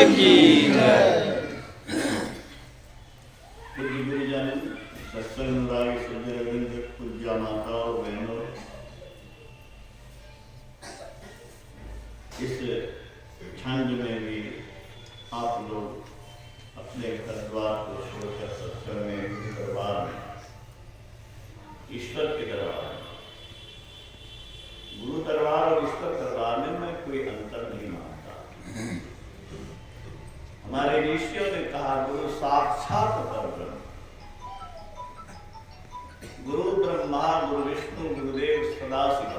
की जय। पूज्या माता और बहनों, इस ठंड में भी आप लोग अपने घर द्वार को छोड़कर सत्संग में, दरबार में, ईश्वर के दरबार में, गुरु दरबार और ईश्वर दरबार में मैं कोई अंतर नहीं मानता। हमारे ऋषियों ने कहा गुरु साक्षात परब्रह्म, गुरु ब्रह्मा गुरु विष्णु गुरुदेव सदाशिव,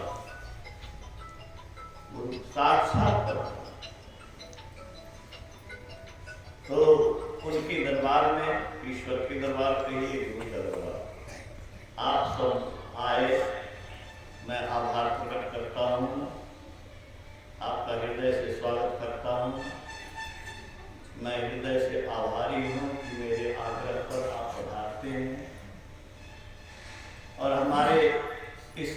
गुरु साक्षात परब्रह्म। तो उनके दरबार में, ईश्वर के दरबार कहिए, गुरु का दरबार, आप सब आए, मैं आभार प्रकट करता हूँ, आपका हृदय से स्वागत करता हूँ। मैं हृदय से आभारी हूँ कि मेरे आग्रह पर आप पधारते हैं और हमारे इस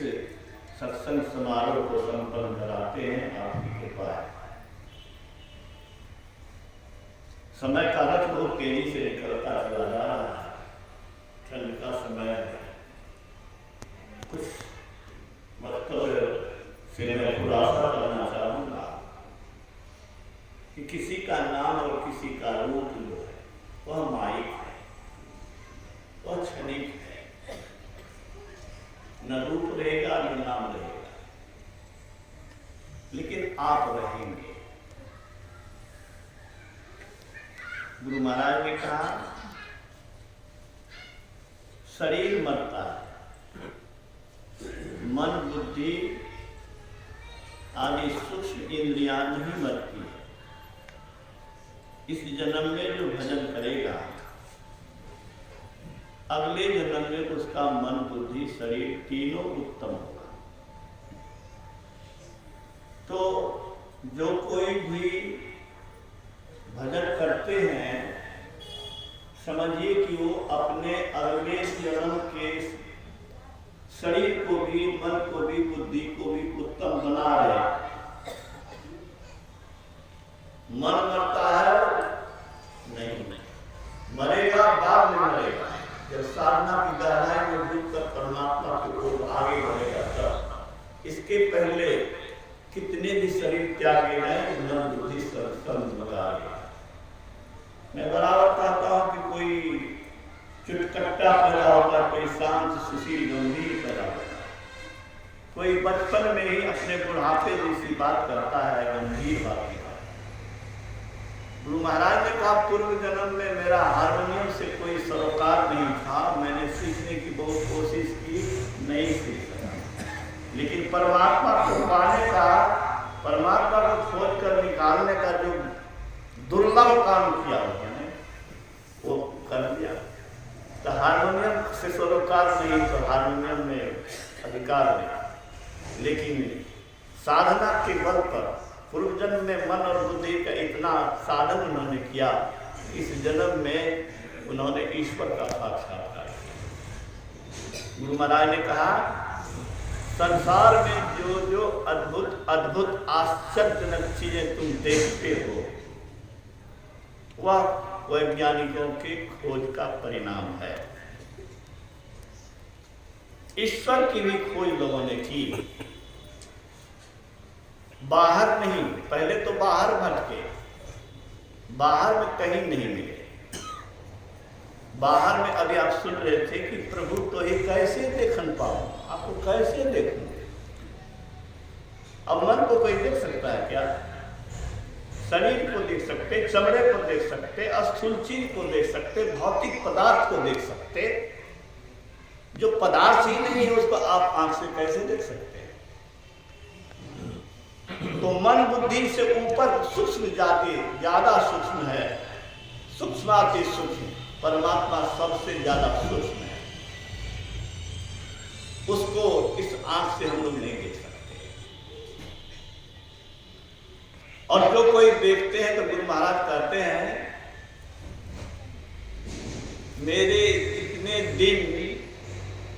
सत्संग समारोह को संपन्न कराते हैं। आपकी कृपा है। समय का रथ बहुत तेजी से निकलता चला जा रहा है। ठंड का समय है। कुछ वक्तव्य से मैं खुलासा करना चाहूँगा कि किसी का नाम और किसी का रूप जो है वह माइक है, वह क्षणिक है। न रूप रहेगा न नाम रहेगा, लेकिन आप रहेंगे। गुरु महाराज ने कहा शरीर मरता है, मन बुद्धि आदि सूक्ष्म इंद्रियां नहीं मरती है। इस जन्म में जो भजन करेगा, अगले जन्म में उसका मन बुद्धि शरीर तीनों उत्तम होगा। तो जो कोई भी भजन करते हैं, समझिए कि वो अपने अगले जन्म के शरीर को भी, मन को भी, बुद्धि को भी उत्तम बना रहे। मन मरता है नहीं, मरेगा, बाद में मरेगा। जब साधना की गहराई में डूबकर परमात्मा की ओर आगे बढ़ेगा तब। इसके पहले कितने भी शरीर त्यागे गए, मन बुद्धि सब लगा गया। मैं बराबर कहता हूँ कि कोई चुटकट्टा पैदा होता, कोई शांत सुशील गंभीर पैदा होता, कोई बचपन में ही अपने बुढ़ापे जैसी बात करता है, गंभीर बात। गुरु महाराज ने कहा पूर्व जन्म में मेरा हारमोनियम से कोई सरोकार नहीं था, मैंने सीखने की बहुत कोशिश की, नहीं सीख सका। लेकिन परमात्मा को पाने का, परमात्मा को खोज कर निकालने का जो दुर्लभ काम किया उन्होंने, वो कर दिया। तो हारमोनियम से सरोकार नहीं, तो हारमोनियम में अधिकार नहीं। लेकिन साधना के बल पर पूर्व जन्म में मन और बुद्धि का इतना साधन उन्होंने किया, इस जन्म में उन्होंने ईश्वर का साक्षात्कार किया। गुरु महाराज ने कहा संसार में जो जो अद्भुत अद्भुत आश्चर्यजनक चीजें तुम देखते हो, वह वैज्ञानिकों की खोज का परिणाम है। ईश्वर की भी खोज लोगों ने की, बाहर नहीं। पहले तो बाहर भटके, बाहर में कहीं नहीं मिले। बाहर में अभी आप सुन रहे थे कि प्रभु तो ही कैसे देखन पाऊं, आपको कैसे देखूं। अब मन को कोई देख सकता है क्या? शरीर को देख सकते, चमड़े को देख सकते, स्थूल चीज को देख सकते, भौतिक पदार्थ को देख सकते। जो पदार्थ ही नहीं है उसको आप आंख से कैसे देख सकते हैं? तो मन बुद्धि से ऊपर सूक्ष्म जाति ज्यादा सूक्ष्म है, सूक्ष्माति सूक्ष्म परमात्मा सबसे ज्यादा सूक्ष्म है। उसको इस आंख से हम लोग नहीं देख सकते। और जो कोई देखते हैं तो गुरु महाराज कहते हैं मेरे इतने दिन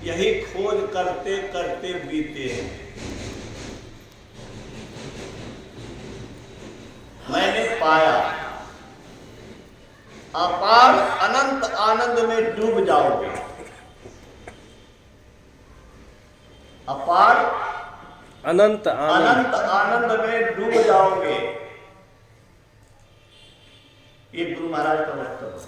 यही खोज करते करते बीते हैं। मैंने पाया अपार अनंत आनंद में डूब जाओगे। अपार अनंत आनंद में डूब जाओगे। ये गुरु महाराज का वक्तव्य है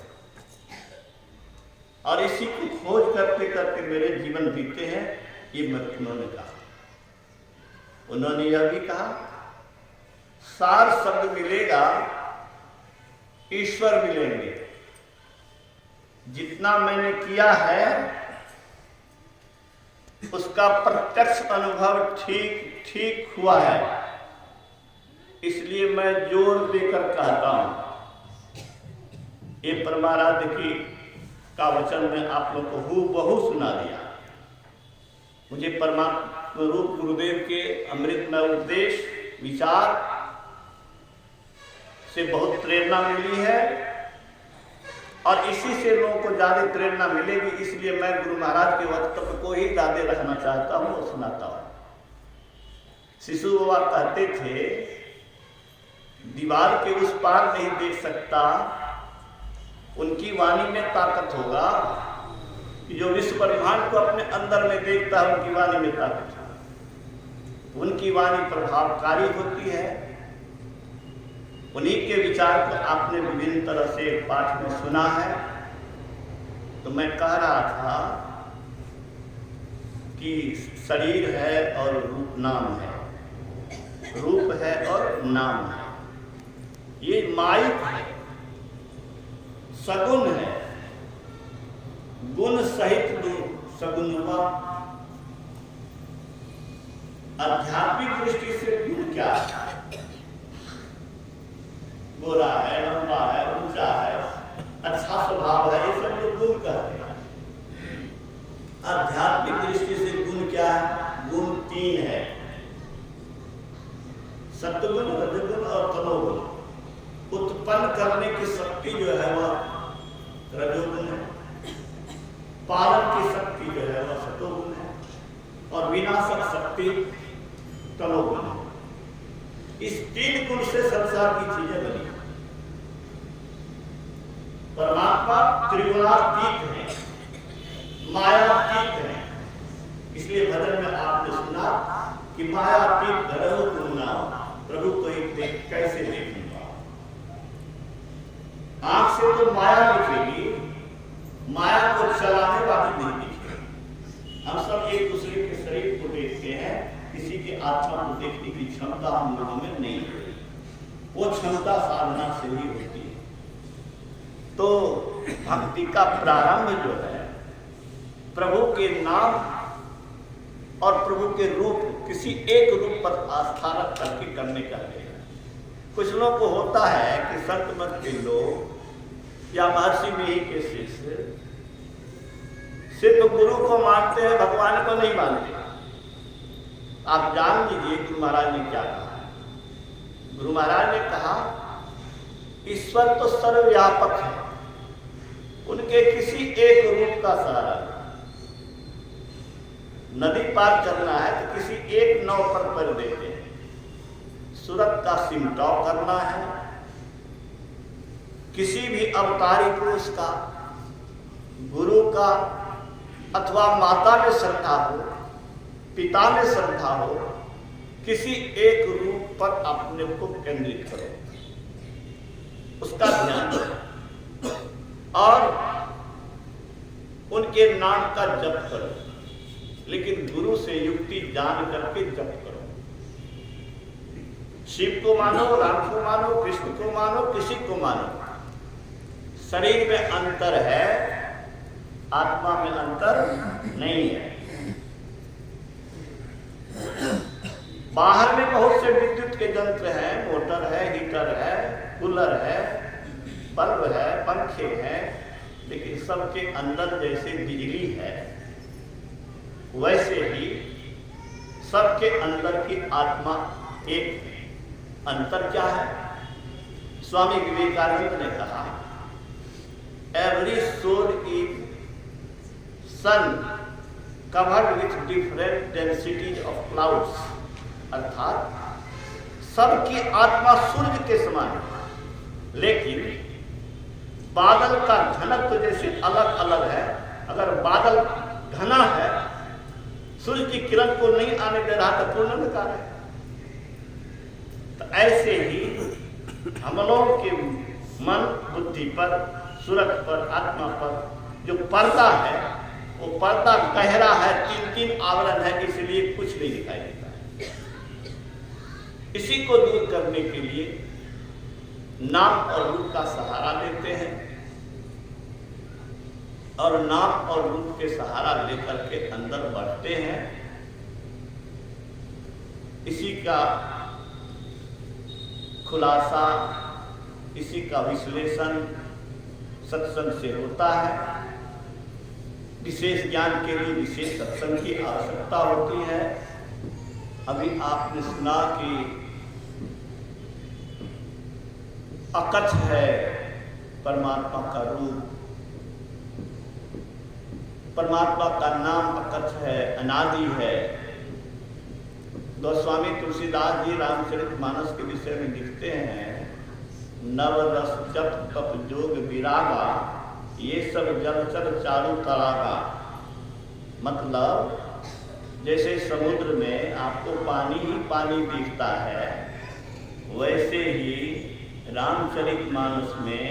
और इसी की खोज करते करते मेरे जीवन बीते हैं। ये उन्होंने कहा, उन्होंने यह भी कहा, सार शब्द मिलेगा, ईश्वर मिलेंगे। जितना मैंने किया है उसका प्रत्यक्ष अनुभव ठीक ठीक हुआ है, इसलिए मैं जोर देकर कहता हूं। ये परमाराध्य की का वचन में आप लोग को हूबहू सुना दिया। मुझे परमात्मा रूप गुरुदेव के अमृतमय उपदेश विचार से बहुत प्रेरणा मिली है और इसी से लोगों को ज्यादा प्रेरणा मिलेगी, इसलिए मैं गुरु महाराज के वक्तव्य को ही ज्यादा रखना चाहता हूं और सुनाता हूं। शिशु बाबा कहते थे, दीवार के उस पार नहीं देख सकता, उनकी वाणी में ताकत होगा। कि जो विश्व ब्रह्मांड को अपने अंदर में देखता है, उनकी वाणी में ताकत है। उनकी वाणी प्रभावकारी होती है। उन्हीं के विचार को आपने विभिन्न तरह से पाठ में सुना है। तो मैं कह रहा था कि शरीर है और रूप नाम है, रूप है और नाम है। ये माइक है, सगुन है, गुण सहित सगुनवा। आध्यात्मिक दृष्टि से गुण क्या है? गोरा है, लंबा है, ऊंचा है, अच्छा स्वभाव है, ये सब लोग गुण कहते हैं। आध्यात्मिक दृष्टि से गुण क्या है? गुण 3 है, सत्वगुण, रजोगुण और तमोगुण। उत्पन्न करने की शक्ति जो है वह रजोगुण है, पालन की शक्ति जो है वह सतोगुण है और विनाशक शक्ति तमोगुण है। इस 3 गुण से संसार की चीजें बनी। परमात्मा त्रिगुणातीत है, मायातीत है। इसलिए भजन में आपने सुना कि मायातीत धरो तुम नाम, प्रभु को एक देख कैसे देखूंगा। आंख से तो माया दिखेगी, माया को चलाने वाली नहीं दिखेगी। हम सब एक दूसरे के शरीर को देखते हैं, किसी की आत्मा को देखने की क्षमता हम लोगों में नहीं है। वो क्षमता साधना से ही होती है। तो भक्ति का प्रारंभ जो है प्रभु के नाम और प्रभु के रूप, किसी एक रूप पर आस्था रख करके करने का है। कुछ लोगों को होता है कि संत मत के लोग या महर्षि मिहि के शिष्य सिर्फ गुरु को मानते हैं, भगवान को नहीं मानते। आप जान लीजिए गुरु महाराज ने क्या कहा। गुरु महाराज ने कहा, ईश्वर तो सर्वव्यापक है, उनके किसी एक रूप का सहारा नहीं। नदी पार करना है तो किसी एक नाव पर कर देते हैं, सूरत का सिमटाव करना है, किसी भी अवतारी पुरुष का, गुरु का अथवा माता में श्रद्धा हो, पिता में श्रद्धा हो, किसी एक रूप पर अपने को केंद्रित करो, उसका ध्यान करो और उनके नाम का जप करो। लेकिन गुरु से युक्ति जान करके जप करो। शिव को मानो, राम को मानो, कृष्ण को मानो, किसी को मानो, शरीर में अंतर है, आत्मा में अंतर नहीं है। बाहर में बहुत से विद्युत के यंत्र हैं, मोटर है, हीटर है, कूलर है, बल्ब है, पंखे हैं, लेकिन सबके अंदर जैसे बिजली है वैसे ही सबके अंदर की आत्मा एक है। अंतर क्या है? स्वामी विवेकानंद ने कहा, every soul is sun covered with different densities of clouds. अर्थात सबकी आत्मा सूर्य के समान है, लेकिन बादल का घनत्व जैसे अलग अलग है, अगर बादल घना है, सूर्य की किरण को नहीं आने दे रहा तो पूर्ण अंधकार है। तो ऐसे ही हम लोगों के मन बुद्धि पर, सूरत पर, आत्मा पर जो पर्दा है, वो पर्दा गहरा है, 3-3 आवरण है, इसलिए कुछ नहीं दिखाई देता है। इसी को दूर करने के लिए नाम और रूप का सहारा लेते हैं, और नाम और रूप के सहारा लेकर के अंदर बढ़ते हैं। इसी का खुलासा, इसी का विश्लेषण सत्संग से होता है। विशेष ज्ञान के लिए विशेष सत्संग की आवश्यकता होती है। अभी आपने सुना कि अकथ है परमात्मा का रूप, परमात्मा का नाम अकथ है, अनादि है। गोस्वामी तुलसीदास जी रामचरितमानस के विषय में लिखते हैं, नव रस जप तप जोग विरागा, ये सब जलचर चारु तरागा। मतलब जैसे समुद्र में आपको पानी ही पानी दिखता है, वैसे ही रामचरितमानस में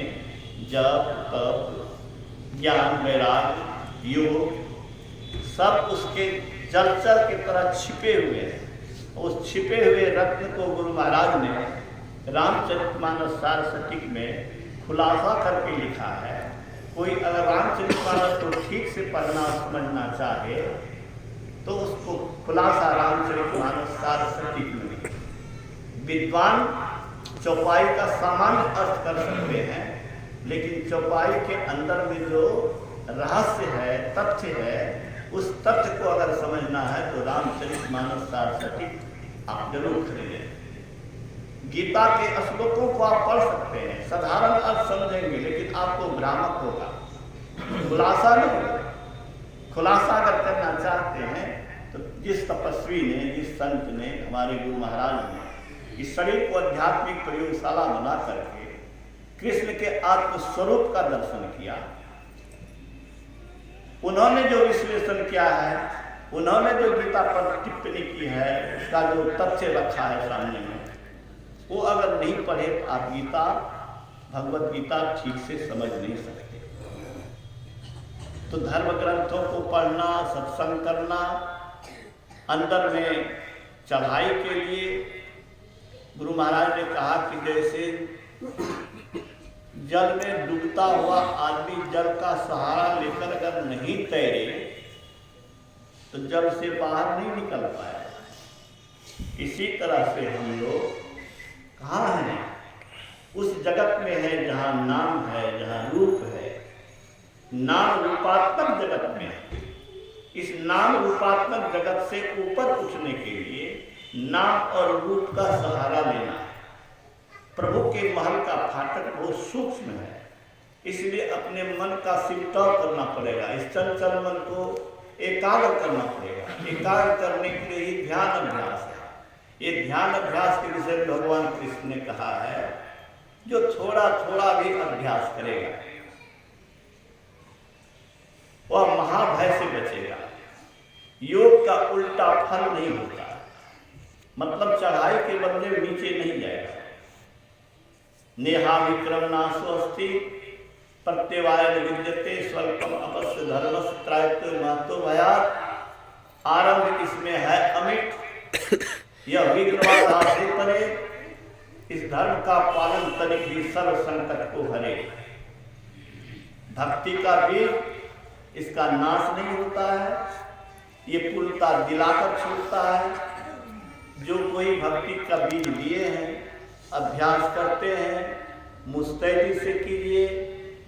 जप तप ज्ञान वैराग्य योग सब उसके जलचर की तरह छिपे हुए हैं। उस छिपे हुए रत्न को गुरु महाराज ने रामचरितमानस सारस्वतिक में खुलासा करके लिखा है। कोई अगर रामचरितमानस को ठीक से पढ़ना समझना चाहे तो उसको खुलासा रामचरितमानस सारस्वतिक में। विद्वान चौपाई का सामान्य अर्थ कर सकते हैं, लेकिन चौपाई के अंदर में जो रहस्य है, तथ्य है, उस तथ्य को अगर समझना है तो रामचरितमानस सारस्वतिक आप जरूर खरीदें। गीता के श्लोकों को आप पढ़ सकते हैं, साधारण अर्थ समझेंगे, लेकिन आपको भ्रामक होगा, खुलासा नहीं होगा। खुलासा अगर करना चाहते हैं तो जिस तपस्वी ने, जिस संत ने, हमारे गुरु महाराज ने इस शरीर को आध्यात्मिक प्रयोगशाला बना करके कृष्ण के आत्मस्वरूप का दर्शन किया, उन्होंने जो विश्लेषण किया है, उन्होंने जो गीता पर टिप्पणी की है, उसका जो तथ्य रखा है सामने में, वो अगर नहीं पढ़े तो आप गीता, भगवत गीता ठीक से समझ नहीं सकते। तो धर्म ग्रंथों को पढ़ना, सत्संग करना, अंदर में चढ़ाई के लिए गुरु महाराज ने कहा कि जैसे जल में डूबता हुआ आदमी जल का सहारा लेकर अगर नहीं तैरे तो जल से बाहर नहीं निकल पाया, इसी तरह से हम लोग कहाँ हैं? उस जगत में है जहाँ नाम है, जहाँ रूप है। नाम रूपात्मक जगत में है। इस नाम रूपात्मक जगत से ऊपर उठने के लिए नाम और रूप का सहारा लेना है। प्रभु के महल का फाटक बहुत सूक्ष्म है, इसलिए अपने मन का सिमटाव करना पड़ेगा। इस चंचल मन को एकाग्र करना पड़ेगा। एकाग्र करने के लिए ही ध्यान अभ्यास है। ये ध्यान अभ्यास के विषय में भगवान कृष्ण ने कहा है, जो थोड़ा थोड़ा भी अभ्यास करेगा वह महाभय से बचेगा। योग का उल्टा फल नहीं होता, मतलब चढ़ाई के बदले नीचे नहीं जाएगा। नेहा विक्रम नाशोस्ति प्रत्यवाय विद्यते स्वल्पम अपस्य धर्मस्य त्रायत्व महत्व भयात्। आरंभ इसमें है अमिट, यह विग्रह से परे। इस धर्म का पालन तनिक भी सर्व संकट को हरे। भक्ति का बीज इसका नाश नहीं होता है, ये पूर्णता दिलाकर छूटता है। जो कोई भक्ति का बीज लिए हैं, अभ्यास करते हैं, मुस्तैदी से कीजिए।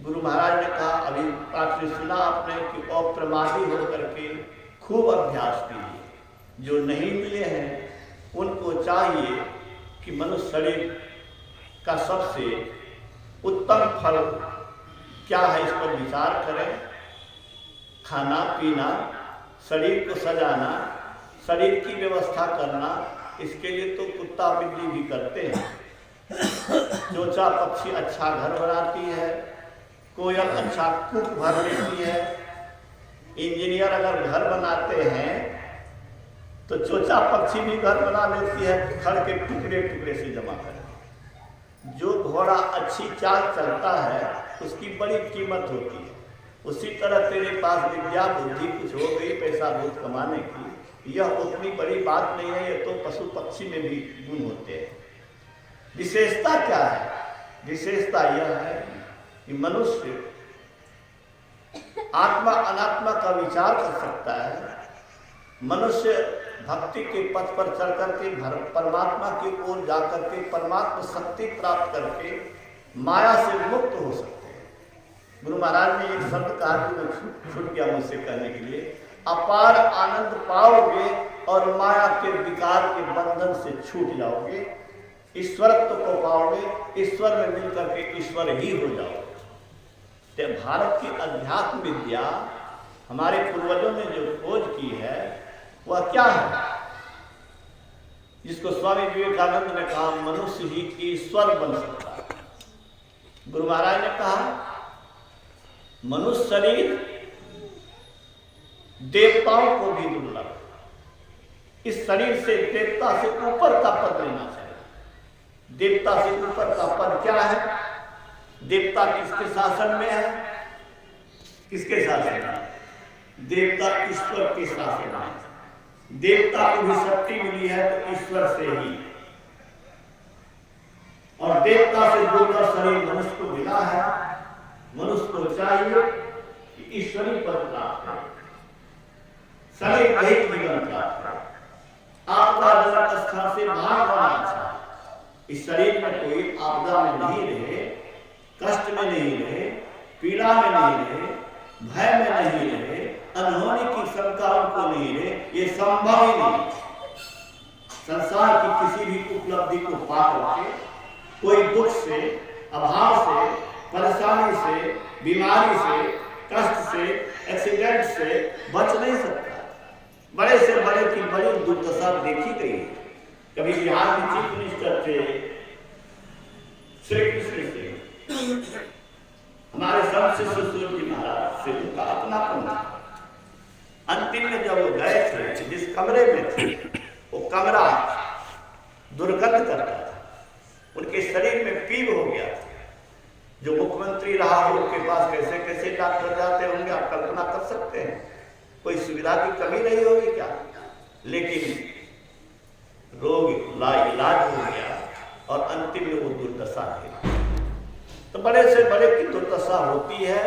गुरु महाराज ने कहा, अभी पाठ में सुना आपने कि अप्रमादी होकर के खूब अभ्यास कीजिए। जो नहीं मिले हैं उनको चाहिए कि मनुष्य शरीर का सबसे उत्तम फल क्या है, इस पर विचार करें। खाना पीना, शरीर को सजाना, शरीर की व्यवस्था करना, इसके लिए तो कुत्ता बिल्ली भी करते हैं। चोचा पक्षी अच्छा घर बनाती है, कोयल अच्छा कूक भर लेती है, इंजीनियर अगर घर बनाते हैं तो चोचा पक्षी भी घर बना लेती है, खड़ के टुकड़े टुकड़े से जमा कर। जो घोड़ा अच्छी चाल चलता है उसकी बड़ी कीमत होती है। उसी तरह तेरे पास विद्या बुद्धि कुछ हो गई पैसा बहुत कमाने की, यह उतनी बड़ी बात नहीं है, ये तो पशु पक्षी में भी गुण होते हैं। विशेषता क्या है? विशेषता यह है कि मनुष्य आत्मा अनात्मा का विचार कर सकता है। मनुष्य भक्ति के पथ पर चल करके परमात्मा की ओर जाकर के परमात्मा शक्ति प्राप्त करके माया से मुक्त हो सकते हैं। गुरु महाराज ने एक शब्द कहा कि वो छूट गया मुझसे कहने के लिए, अपार आनंद पाओगे और माया के विकार के बंधन से छूट जाओगे, ईश्वरत्व को पाओगे, ईश्वर में मिलकर के ईश्वर ही हो जाओगे। तो भारत की अध्यात्म विद्या हमारे पूर्वजों ने जो खोज की है वह क्या है? जिसको स्वामी विवेकानंद ने कहा मनुष्य ही ईश्वर बन सकता है। गुरु महाराज ने कहा मनुष्य शरीर देवताओं को भी दुर्लभ, इस शरीर से देवता से ऊपर का पद लेना चाहिए। देवता से ऊपर का पद क्या है? देवता किसके शासन में है? किसके शासन में? देवता ईश्वर के शासन में। देवता को भी शक्ति मिली है तो ईश्वर से ही, और देवता से जुड़कर शरीर मनुष्य को मिला है। मनुष्य को चाहिए कि ईश्वरी पद प्राप्त है, शरीर रहित जीवन प्राप्त है, आपदा जनक स्थान से भाग होना अच्छा। इस शरीर में कोई आपदा में नहीं रहे, कष्ट में नहीं रहे, पीड़ा में नहीं रहे, भय में नहीं रहे, अनहोनी की शंका उनको नहीं रहे, ये संभव ही नहीं। संसार की किसी भी उपलब्धि को पा करके कोई दुख से, अभाव से, परेशानी से, बीमारी से, कष्ट से, एक्सीडेंट से बच नहीं सकता। बड़े से बड़े की बड़ी दुर्दशा देखी गई। कभी बिहार में चीफ मिनिस्टर थे श्री कृष्ण से, हमारे संत शिष्य जी महाराज से उनका अपनापन था। अंतिम में जब वो गए थे, जिस कमरे में थे वो कमरा दुर्गंध करता था, उनके शरीर में पीव हो गया था। जो मुख्यमंत्री रहा हो उनके पास कैसे कैसे डॉक्टर जाते होंगे, आप कल्पना कर सकते हैं। कोई सुविधा की कमी नहीं होगी क्या? लेकिन रोग इलाज हो गया और अंतिम में वो दुर्दशा थी। तो बड़े से बड़े की दुर्दशा होती है,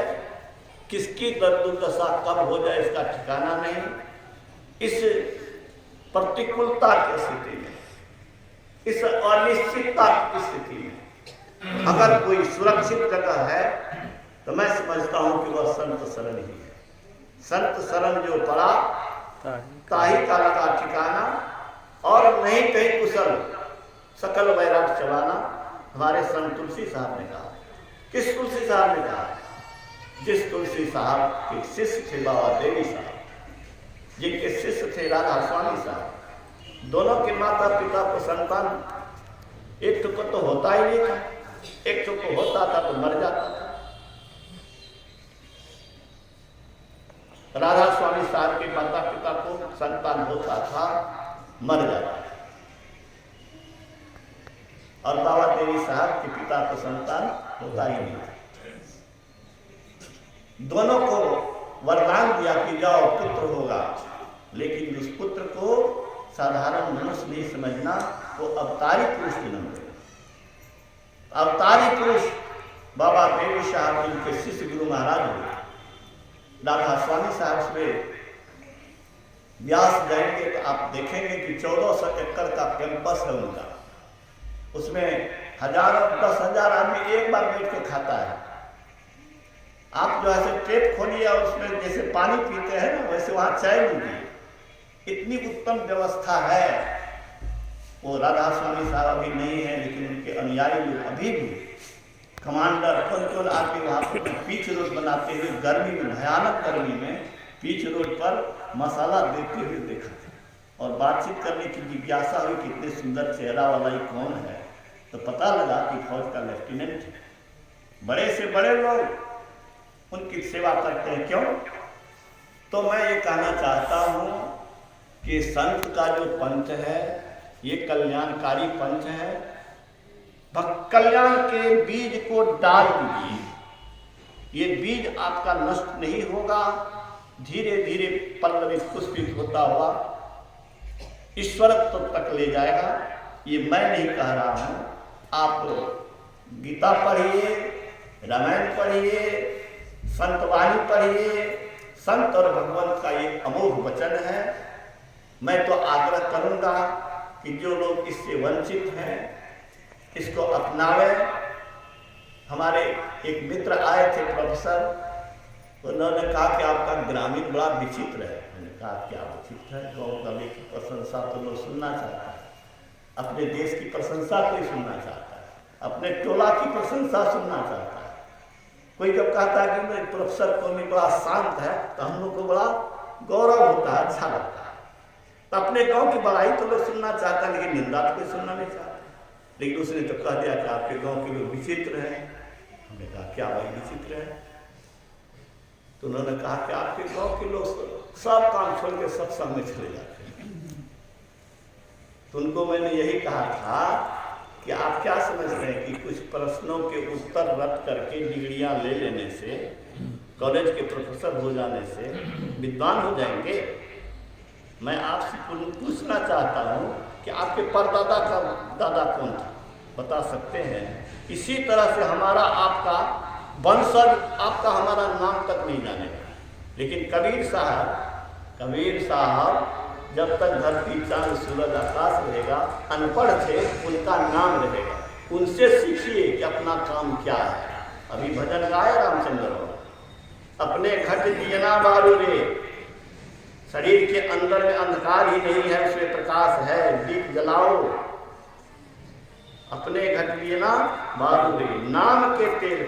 किसकी दुर्दशा कब हो जाए इसका ठिकाना नहीं। इस प्रतिकूलता की स्थिति में, इस अनिश्चितता की स्थिति में अगर कोई सुरक्षित जगह है तो मैं समझता हूं कि वह संत शरण ही है। संत शरण जो पड़ा ताही का लगा ठिकाना, और नहीं कहीं कुशल सकल वैराट चलाना। हमारे संत तुलसी साहब ने कहा। किस तुलसी साहब ने कहा? जिस तुलसी साहब के शिष्य थे बाबा देवी साहब, जिनके शिष्य थे राधा स्वामी साहब। दोनों के माता पिता को संतान एक को तो होता ही नहीं था, एक को होता था तो मर जाता था। राधा स्वामी साहब के माता पिता को संतान होता था, मर जाता था, और बाबा देवी साहब के पिता को संतान होता ही नहीं था। दोनों को वरदान दिया कि जाओ पुत्र होगा, लेकिन उस पुत्र को साधारण मनुष्य नहीं समझना, वो अवतारी पुरुष जन्म देगा। अवतारी पुरुष बाबा देवी साहब जिनके शिष्य गुरु महाराज हुए। राधा स्वामी साहब से व्यास जाएंगे तो आप देखेंगे कि 1400 एकड़ का कैंपस है उनका। उसमें हजारों 10,000 आदमी एक बार बैठ के खाता है। आप जो है पेट खोलिए और उसमें जैसे पानी पीते हैं ना, वैसे वहां चाय मिलती। इतनी उत्तम व्यवस्था है। वो राधा स्वामी साहब अभी नहीं है, लेकिन उनके अनुयायी लोग अभी भी कमांडर कौन आके वहां पर पीच रोड बनाते हुए गर्मी में, भयानक गर्मी में पीच रोड पर मसाला देते हुए देखा और बातचीत करने की जिज्ञासा हुई कि इतने सुंदर चेहरा वाला ही कौन है, तो पता लगा कि फौज का लेफ्टिनेंट है। बड़े से बड़े लोग उनकी सेवा करते हैं। क्यों? तो मैं ये कहना चाहता हूँ कि संत का जो पंथ है ये कल्याणकारी पंथ है। भक्त कल्याण के बीज को डाल दीजिए, ये बीज आपका नष्ट नहीं होगा, धीरे धीरे पल्लवित पुष्पित होता हुआ ईश्वरत्व तक ले जाएगा। ये मैं नहीं कह रहा हूँ, आप गीता पढ़िए, रामायण पढ़िए, संतवाणी पढ़िए, संत और भगवंत का ये अमोघ वचन है। मैं तो आग्रह करूंगा कि जो लोग इससे वंचित हैं इसको अपनावे। हमारे एक मित्र आए थे प्रोफेसर, उन्होंने कहा कि आपका ग्रामीण बड़ा विचित्र है। मैंने कहा क्या विचित्र है? गाँव गली की प्रशंसा तो लोग सुनना चाहता है, अपने देश की प्रशंसा कोई सुनना चाहता है, अपने टोला की प्रशंसा सुनना चाहता है। कोई जब कहता है कि मैं प्रोफेसर को बड़ा शांत है तो हम लोग को बड़ा गौरव होता है, अच्छा लगता है। तो अपने गांव की बड़ाई तो लोग सुनना चाहता है, लेकिन निंदा तो कोई सुनना नहीं चाहता। लेकिन उसने तो कह दिया कि आपके गांव के लोग विचित्र हैं। हमने कहा क्या भाई विचित्र है? तो उन्होंने कहा कि आपके गांव के लोग सब काम छोड़ के सत्संग में चले जाते हैं। तो उनको मैंने यही कहा था कि आप क्या समझ रहे हैं कि कुछ प्रश्नों के उत्तर रट करके डिग्रियां ले लेने से, कॉलेज के प्रोफेसर हो जाने से विद्वान हो जाएंगे? मैं आपसे पूछना चाहता हूँ कि आपके परदादा का दादा कौन था, बता सकते हैं? इसी तरह से हमारा आपका वंशज, आपका हमारा नाम तक नहीं जानेगा। लेकिन कबीर साहब जब तक धरती चांद सूरज आकाश रहेगा अनपढ़ थे, उनका नाम रहेगा। उनसे सीखिए कि अपना काम क्या है। अभी भजन गाए रामचंद्र, अपने घट दियना बारू रे, शरीर के अंदर में अंधकार ही नहीं है, उसमें प्रकाश है, दीप जलाओ। अपने घट दियना बारू रे, नाम के तेल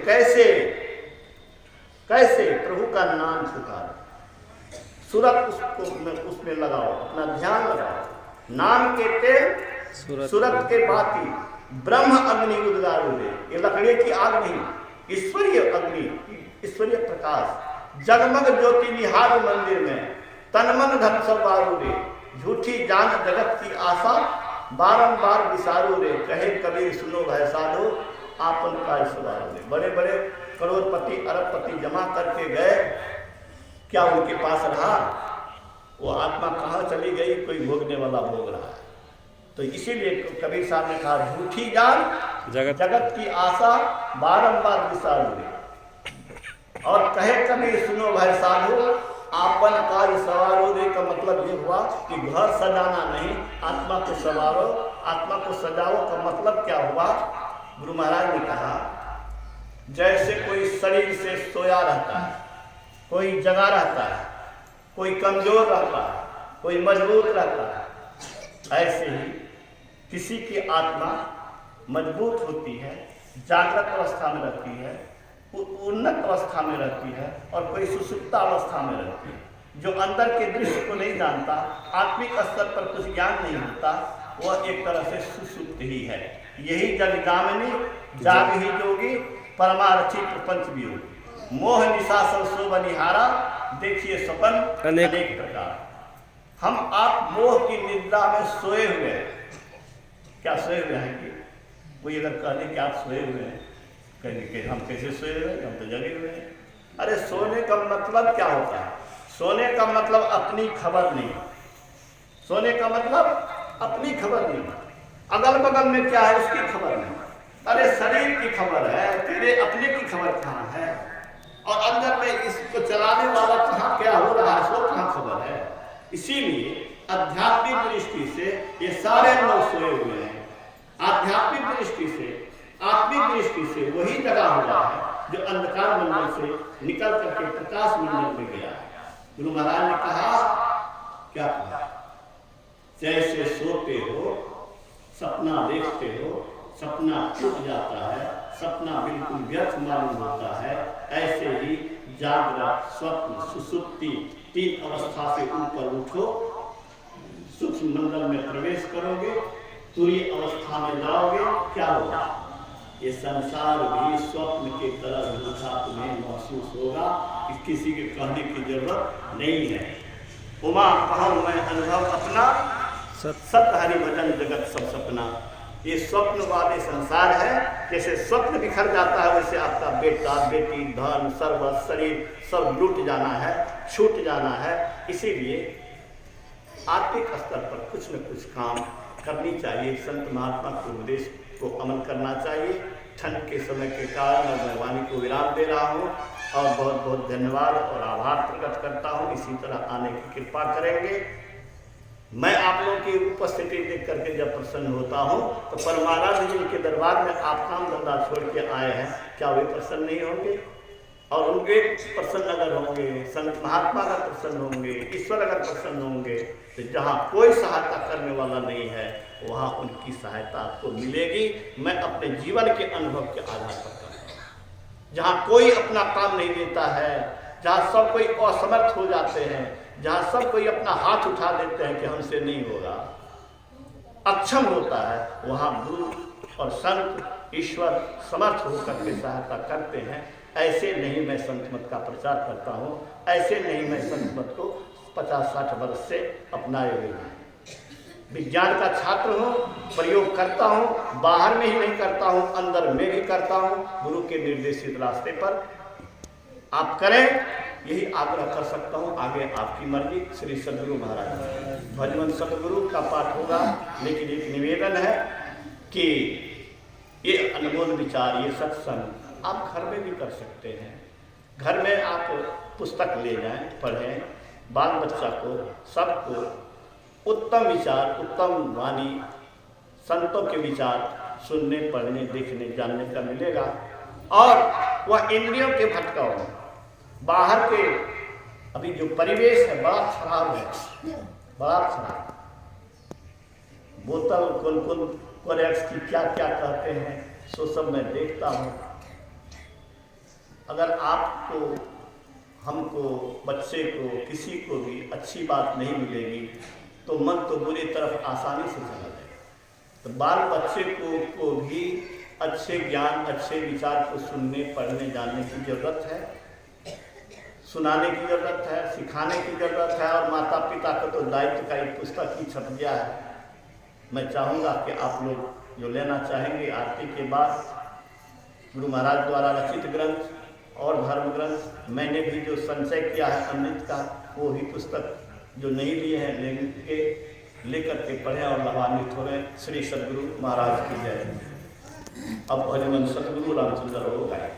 कैसे प्रभु का नाम पुकारो, सूरत उसमें लगाओ, अपना ध्यान लगाओ। नाम के तेल सूरत के बाती, ब्रह्म अग्नि उद्गारू रे, ये लकड़ी की आग नहीं, ईश्वरीय अग्नि, ईश्वरीय प्रकाश। जगमग ज्योति निहार मंदिर में, तन मन धन सब बारू रे, झूठी जान जगत की आशा, बारंबार विसारू रे, कहे कबीर सुनो भय साधो, आपन काय सवारो रे। बड़े बड़े करोड़पति अरबपति जमा करके गए, क्या उनके पास रहा? वो आत्मा कहाँ चली गई? कोई भोगने वाला भोग रहा है। तो इसीलिए कबीर साहब ने कहा झूठी जान जगत की आशा, बारंबार विसारू रे, और कहे कबीर सुनो भय साधो, आपन कार्य सवारो रे। का मतलब ये हुआ कि घर सजाना नहीं, आत्मा को सवारो, आत्मा को सजाओ। का मतलब क्या हुआ? गुरु महाराज ने कहा जैसे कोई शरीर से सोया रहता है, कोई जगा रहता है, कोई कमजोर रहता है, कोई मजबूत रहता है, ऐसे ही किसी की आत्मा मजबूत होती है, जागृत अवस्था में रहती है, उन्नत अवस्था में रहती है, और कोई सुसुप्त अवस्था में रहती है। जो अंदर के दृश्य को नहीं जानता, आत्मिक स्तर पर कुछ ज्ञान नहीं होता, वह एक तरह से सुसुप्त ही है। यही जगगामिनी जाग ही जोगी, परमार्थी प्रपंच भी होगी। मोह निशासन सो बनिहारा, देखिए सपन अनेक प्रकार। हम आप मोह की निद्रा में सोए हुए हैं। क्या सोए हुए हैं? कि कोई अगर कह दे कि आप सोए हुए हैं, कहने के हम कैसे सोए हुए हैं, हम तो जगे हुए हैं। अरे सोने का मतलब क्या होता है? सोने का मतलब अपनी खबर नहीं। सोने का मतलब अपनी खबर नहीं, अगल बगल में क्या है उसकी खबर नहीं। अरे शरीर की खबर है, तेरे अपने की खबर कहाँ है? और अंदर में इसको चलाने वाला कहाँ क्या हो रहा है, सो कहाँ खबर है? इसीलिए आध्यात्मिक दृष्टि से ये सारे लोग सोए हुए हैं। आध्यात्मिक दृष्टि से, आत्मिक दृष्टि से वही जगह हुआ है जो अंधकार मंडल से निकल करके प्रकाश मंडल में गया है। गुरु महाराज ने कहा क्या कहा? जैसे सोते हो, सपना देखते हो, सपना टूट जाता है, सपना बिल्कुल व्यर्थ मालूम होता है, ऐसे ही जागृत, स्वप्न, सुसुप्ति, तीन अवस्था से ऊपर उठो, सूक्ष्म मंडल में प्रवेश करोगे, तुरीय अवस्था में जाओगे, क्या होगा? ये संसार भी स्वप्न के तरह झूठा तुम्हें महसूस होगा कि किसी के कहने की जरूरत नहीं है। उमा कहूँ मैं अनुभव अपना, सत हरि भजन जगत सब सपना। ये स्वप्न वाले संसार है, जैसे स्वप्न बिखर जाता है वैसे आपका बेटा बेटी धन सर्वस्व शरीर सब लूट जाना है, छूट जाना है। इसीलिए आर्थिक स्तर पर कुछ न कुछ काम करनी चाहिए। संत महात्मा के उपदेश को अमल करना चाहिए। ठंड के समय के कारण मैं वाणी को विराम दे रहा हूँ और बहुत बहुत धन्यवाद और आभार प्रकट करता हूँ। इसी तरह आने की कृपा करेंगे। मैं आप लोगों की उपस्थिति देख करके जब प्रसन्न होता हूँ तो परमाराध्य जिनके दरबार में आप काम धंधा छोड़ के आए हैं, क्या वे प्रसन्न नहीं होंगे? और उनके प्रसन्न अगर होंगे, संत महात्मा अगर प्रसन्न होंगे, ईश्वर अगर प्रसन्न होंगे, तो जहाँ कोई सहायता करने वाला नहीं है वहाँ उनकी सहायता आपको मिलेगी। मैं अपने जीवन के अनुभव के आधार पर करता हूँ। जहाँ कोई अपना काम नहीं देता है, जहाँ सब कोई असमर्थ हो जाते हैं, जहाँ सब कोई अपना हाथ उठा देते हैं कि हमसे नहीं होगा, अक्षम होता है, वहाँ गुरु और संत ईश्वर समर्थ होकर के सहायता करते हैं। ऐसे नहीं मैं संत मत का प्रचार करता हूँ, ऐसे नहीं मैं संत मत को 50-60 वर्ष से अपनाए हुए हूँ। विज्ञान का छात्र हूँ, प्रयोग करता हूँ, बाहर में ही नहीं करता हूँ, अंदर में भी करता हूँ। गुरु के निर्देशित रास्ते पर आप करें, यही आग्रह कर सकता हूँ। आगे आपकी मर्जी। श्री सदगुरु महाराज भजवन सदगुरु का पाठ होगा, लेकिन एक निवेदन है कि ये अनमोल विचार, ये सत्संग आप घर में भी कर सकते हैं। घर में आप पुस्तक ले जाएं, पढ़ें, बाल बच्चा को सबको उत्तम विचार, उत्तम वाणी, संतों के विचार सुनने, पढ़ने, देखने, जानने का मिलेगा। और वह इंद्रियों के भटकाव में बाहर के अभी जो परिवेश है बड़ा खराब है, बड़ा खराब। बोतल कौन कोरेक्स की क्या क्या कहते हैं, सो सब मैं देखता हूँ। अगर आपको, हमको, बच्चे को, किसी को भी अच्छी बात नहीं मिलेगी तो मन तो बुरी तरफ आसानी से चला जाएगा। तो बाल बच्चे को भी अच्छे ज्ञान, अच्छे विचार को सुनने, पढ़ने, जानने की जरूरत है, सुनाने की जरूरत है, सिखाने की जरूरत है। और माता पिता को तो दायित्व का एक पुस्तक ही छप गया है। मैं चाहूँगा कि आप लोग जो लेना चाहेंगे आरती के बाद, गुरु महाराज द्वारा रचित ग्रंथ और धर्म ग्रंथ, मैंने भी जो संचय किया है अमृत का, वो ही पुस्तक जो नहीं लिए हैं लेकर के पढ़ें और लाभान्वित हो रहे। श्री सदगुरु महाराज की जय। अब भजन सतगुरु रामचंद्र हो गए।